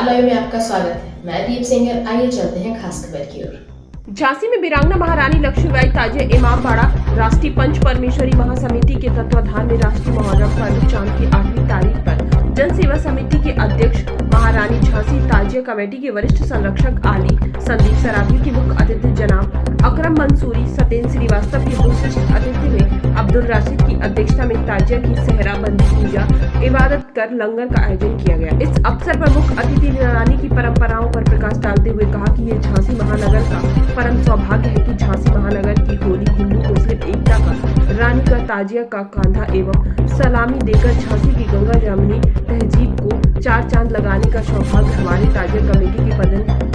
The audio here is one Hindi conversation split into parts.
स्टार लाइव में आपका स्वागत है। मैं दीप सिंगर। आइए चलते हैं खास खबर की ओर। झांसी में वीरांगना महारानी लक्ष्मीबाई ताजिया इमामबाड़ा राष्ट्रीय पंच परमेश्वरी महासमिति के तत्वाधान में राष्ट्रीय मुहर्रम पर्व चांद की 8वीं तारीख पर जन सेवा समिति के अध्यक्ष महारानी झांसी ताजिया कमेटी के वरिष्ठ संरक्षक आली संदीप सराफी की मुख्य अतिथि जनाब अकरम मंसूरी, सत्येंद्र श्रीवास्तव के विशिष्ट अतिथि में अब्दुल राशिद की अध्यक्षता में ताजिया की सहरा बंदी पूजा इबादत कर लंगर का आयोजन किया गया। इस अवसर पर मुख्य अतिथि ने रानी की परंपराओं पर प्रकाश डालते हुए कहा कि ये झांसी महानगर का परम सौभाग्य है कि झांसी महानगर की होली हिंदू मुस्लिम एकता का रानी का ताजिया का कांधा एवं सलामी देकर झांसी की गंगा जमुनी तहजीब को चार चांद लगाने का सौभाग्य हमारी ताजिया कमेटी के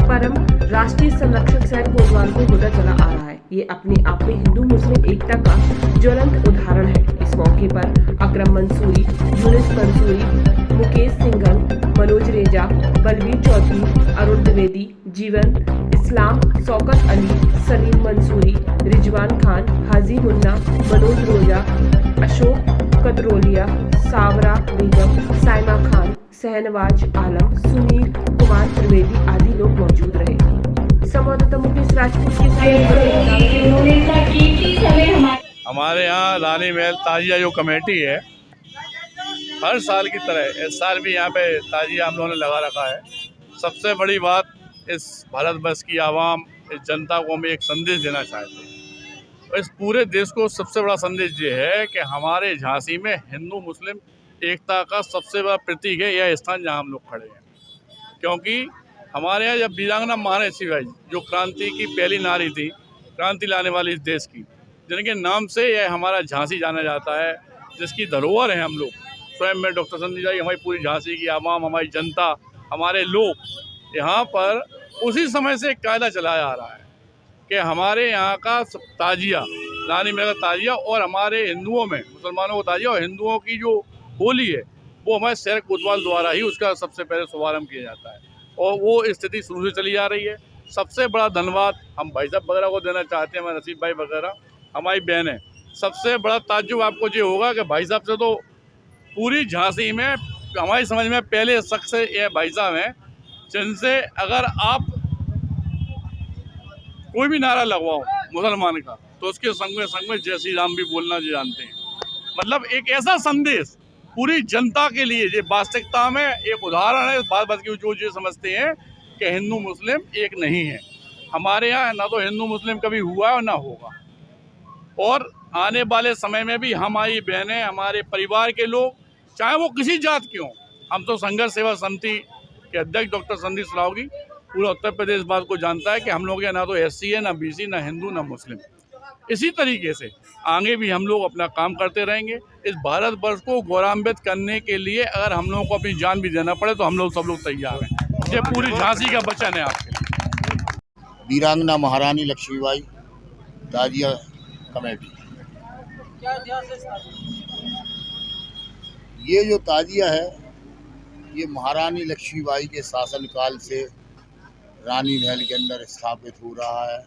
परम राष्ट्रीय संरक्षक सैर कोतवाल को होता चला आ रहा है। ये अपने आप में हिंदू मुस्लिम एकता का ज्वलंत उदाहरण है। इस मौके पर अकरम मंसूरी, यूनिस मंसूरी, मुकेश सिंघल, मनोज रेजा, बलवीर चौधरी, अरुण द्विवेदी, जीवन इस्लाम, शौकत अली, सलीम मंसूरी, रिजवान खान, हाजी मुन्ना, मनोज रोजा, अशोक कदरोलिया, सावरा बेगम, साइमा खान, सहनवाज आलम, सुनील कुमार त्रिवेदी आदि लोग मौजूद रहे। संवाददाता मुकेश राजपूत के साथ हमारे यहाँ रानी महल ताजिया जो कमेटी है, हर साल की तरह इस साल भी यहाँ पे ताजिया हम लोगों ने लगा रखा है। सबसे बड़ी बात, इस भारतवर्ष की आवाम, इस जनता को हम एक संदेश देना चाहते हैं। इस पूरे देश को सबसे बड़ा संदेश ये है कि हमारे झांसी में हिंदू मुस्लिम एकता का सबसे बड़ा प्रतीक है यह स्थान जहाँ हम लोग खड़े हैं। क्योंकि हमारे यहाँ जब वीरांगना महारानी लक्ष्मीबाई जो क्रांति की पहली नारी थी, क्रांति लाने वाली इस देश की, जिनके नाम से यह हमारा झांसी जाना जाता है, जिसकी धरोहर है हम लोग स्वयं में डॉक्टर संदीप जी, हमारी पूरी झांसी की आवाम, हमारी जनता, हमारे लोग यहाँ पर उसी समय से एक कायदा चलाया आ रहा है कि हमारे यहाँ का ताजिया, रानी महल का ताजिया और हमारे हिंदुओं में मुसलमानों को ताजिया और हिंदुओं की जो होली है वो हमारे शहर कोतवाल द्वारा ही उसका सबसे पहले शुभारम्भ किया जाता है और वो स्थिति शुरू से चली आ रही है। सबसे बड़ा धन्यवाद हम भाई साहब वगैरह को देना चाहते हैं, हमारे नसीब भाई वगैरह, हमारी बहनें। सबसे बड़ा ताज्जुब आपको ये होगा कि भाई साहब से तो पूरी झांसी में हमारी समझ में पहले शख्स ये भाई साहब हैं जिनसे अगर आप कोई भी नारा लगवाओ मुसलमान का तो उसके संग में जय श्री राम भी बोलना जानते हैं। मतलब एक ऐसा संदेश पूरी जनता के लिए ये वास्तविकता में एक उदाहरण है। इस बात की जो ये समझते हैं कि हिंदू मुस्लिम एक नहीं है। हमारे यहाँ ना तो हिंदू मुस्लिम कभी हुआ और ना होगा, और आने वाले समय में भी हमारी बहनें, हमारे परिवार के लोग, चाहे वो किसी जात के हों, हम तो संघर्ष सेवा समिति के अध्यक्ष डॉक्टर संदीप सरावगी पूरा उत्तर प्रदेश बात को जानता है कि हम लोग ना तो एससी है, ना बीसी, ना हिंदू, ना मुस्लिम। इसी तरीके से आगे भी हम लोग अपना काम करते रहेंगे। इस भारतवर्ष को गौरवान्वित करने के लिए अगर हम लोगों को अपनी जान भी देना पड़े तो हम लोग सब लोग तैयार हैं। ये पूरी झांसी का वचन है आपके। वीरांगना महारानी लक्ष्मीबाई ताजिया कमेटी, ये जो ताजिया है ये महारानी लक्ष्मीबाई के शासनकाल से रानी महल के अंदर स्थापित हो रहा है।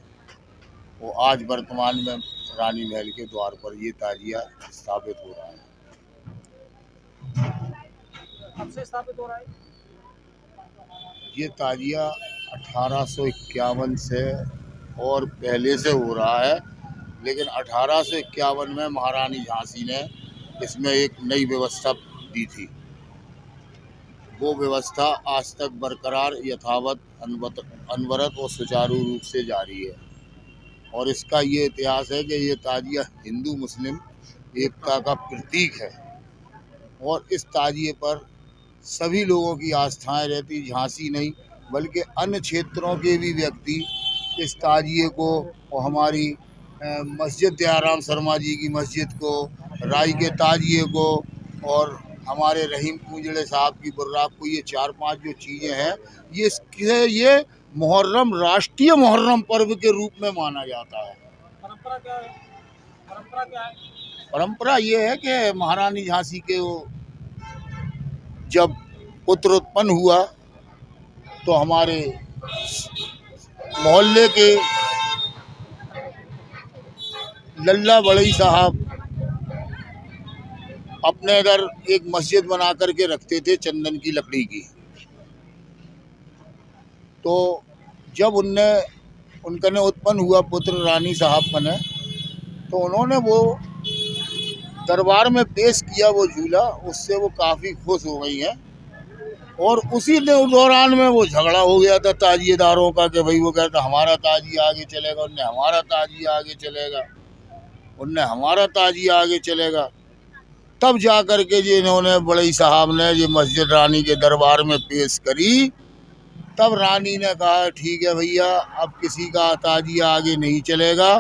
वो आज वर्तमान में रानी महल के द्वार पर ये ताजिया स्थापित हो रहा है। कब से स्थापित हो रहा है? ये ताजिया 1851 से और पहले से हो रहा है, लेकिन 1851 में महारानी झांसी ने इसमें एक नई व्यवस्था दी थी। वो व्यवस्था आज तक बरकरार, यथावत, अनवरत और सुचारू रूप से जारी है। और इसका ये इतिहास है कि ये ताजिया हिंदू मुस्लिम एकता का प्रतीक है और इस ताजिए पर सभी लोगों की आस्थाएं रहती। झांसी नहीं बल्कि अन्य क्षेत्रों के भी व्यक्ति इस ताजिए को और हमारी मस्जिद दयाराम शर्मा जी की मस्जिद को, राई के ताजिए को और हमारे रहीम पूंजड़े साहब की बुर्राक को, ये 4-5 जो चीज़ें हैं ये मुहर्रम, राष्ट्रीय मुहर्रम पर्व के रूप में माना जाता है। परंपरा क्या है? परंपरा क्या है? परंपरा ये है कि महारानी झांसी के जब पुत्र उत्पन्न हुआ तो हमारे मोहल्ले के लल्ला बड़ई साहब अपने इधर एक मस्जिद बना करके रखते थे चंदन की लकड़ी की। तो जब उनका उत्पन्न हुआ पुत्र रानी साहब का ने, तो उन्होंने वो दरबार में पेश किया वो झूला, उससे वो काफ़ी खुश हो गई हैं। और उसी दौरान में वो झगड़ा हो गया था ताजिएदारों का कि भाई वो कहता हमारा ताजिया आगे चलेगा, उनने हमारा ताजिया आगे चलेगा, उनने हमारा ताजिया आगे चलेगा। तब जा कर के जो इन्होंने बड़ई साहब ने जो मस्जिद रानी के दरबार में पेश करी, तब रानी ने कहा ठीक है भैया, अब किसी का ताजिया आगे नहीं चलेगा,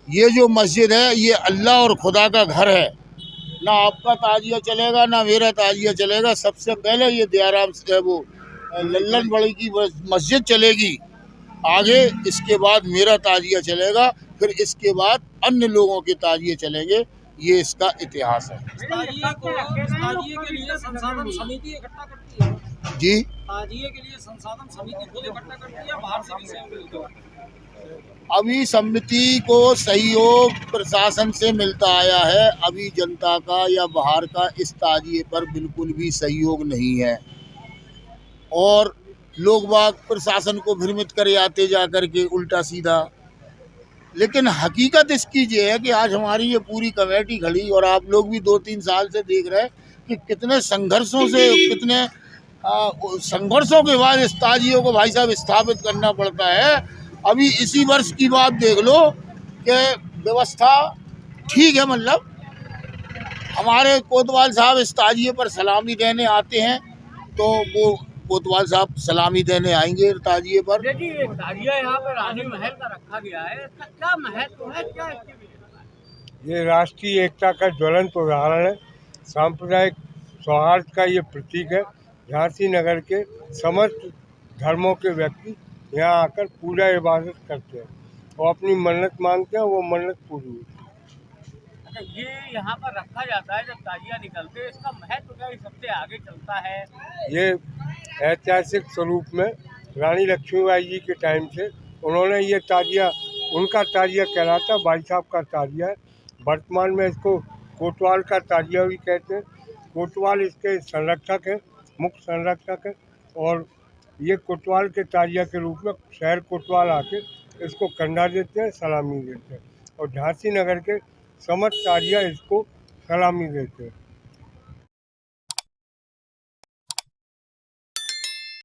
ये जो मस्जिद है ये अल्लाह और खुदा का घर है, ना आपका ताजिया चलेगा ना मेरा ताजिया चलेगा। सबसे पहले ये दयाराम से वो लल्लन बड़ी की मस्जिद चलेगी आगे, इसके बाद मेरा ताजिया चलेगा, फिर इसके बाद अन्य लोगों के ताजिए चलेंगे। ये इसका इतिहास है। ताजिए के लिए संसाधन समिति इकट्ठा करती है जी, ताजिए के लिए संसाधन समिति खुद इकट्ठा करती है, बाहर से भी सहयोग मिलता है? अभी समिति को सहयोग प्रशासन से मिलता आया है, अभी जनता का या बाहर का इस ताजिए पर बिल्कुल भी सहयोग नहीं है। और लोग बाग प्रशासन को भ्रमित करे आते जा कर के उल्टा सीधा। लेकिन हकीकत इसकी ये है कि आज हमारी ये पूरी कमेटी खड़ी, और आप लोग भी 2-3 साल से देख रहे हैं कि कितने संघर्षों से, कितने संघर्षों के बाद इस ताजियों को भाई साहब स्थापित करना पड़ता है। अभी इसी वर्ष की बात देख लो कि व्यवस्था ठीक है, मतलब हमारे कोतवाल साहब इस ताजिए पर सलामी देने आते हैं, तो वो कोतवाल साहब सलामी देने आएंगे ताजिए पर। देखिए ताजिया यहाँ पे रानी महल का रखा गया है, इसका क्या महत्व है, क्या इसकी विशेषता है? ये राष्ट्रीय एकता का ज्वलंत उदाहरण है, सांप्रदायिक सौहार्द का ये प्रतीक है। झांसी नगर के समस्त धर्मों के व्यक्ति यहाँ आकर पूजा इबादत करते हैं और अपनी मन्नत मांगते हैं, वो मन्नत पूरी होती है। अच्छा, ये यहाँ पर रखा जाता है जब ताजिया निकलते हैं, इसका महत्व क्या सबसे आगे चलता है? ये ऐतिहासिक स्वरूप में रानी लक्ष्मीबाई जी के टाइम से उन्होंने ये ताजिया, उनका ताजिया कहलाता, भाई साहब का ताजिया है। वर्तमान में इसको कोतवाल का ताजिया भी कहते हैं। कोतवाल इसके संरक्षक है, मुख्य संरक्षक है, और ये कोतवाल के ताजिया के रूप में शहर कोतवाल आके इसको कंधा देते हैं, सलामी देते हैं, और झांसी नगर के समस्त ताजिया इसको सलामी देते हैं।